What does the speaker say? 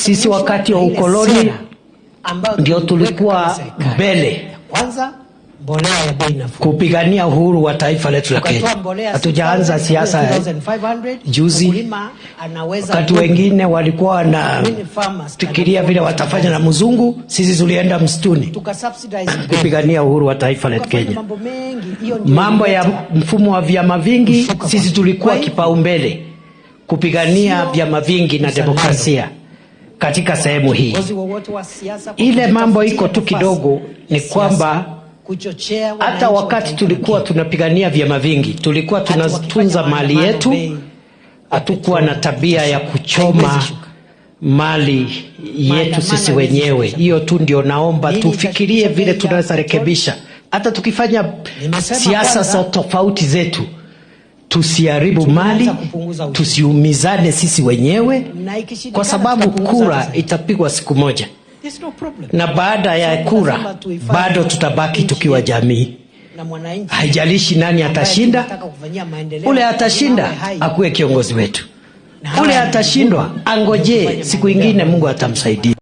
Sisi wakati wa ukoloni ndio tulikuwa mbele kwanza mbolea ya bei nafuu kupigania uhuru wa taifa letu la Kenya. Hatujaanza siasa juzi. Wakati wengine walikuwa na fikiria vile watafanya na mzungu, sisi tulienda msituni kupigania uhuru wa taifa letu Kenya. Mambo ya mfumo wa vyama vingi, sisi tulikuwa kipaumbele kupigania vyama vingi na demokrasia katika sehemu hii. Ile mambo iko tu kidogo ni kwamba hata wakati tulikuwa tunapigania vyama vingi, tulikuwa tunatunza mali yetu, hatukuwa na tabia ya kuchoma mali yetu sisi wenyewe. Hiyo tu ndio naomba tufikirie vile tunaweza rekebisha. Hata tukifanya siasa za tofauti zetu, tusiharibu mali, tusiumizane sisi wenyewe, kwa sababu kura itapigwa siku moja. Na baada ya kura bado tutabaki tukiwa jamii. Haijalishi nani atashinda, ule atashinda akuwe kiongozi wetu. Ule atashindwa angoje siku ingine Mungu atamsaidia.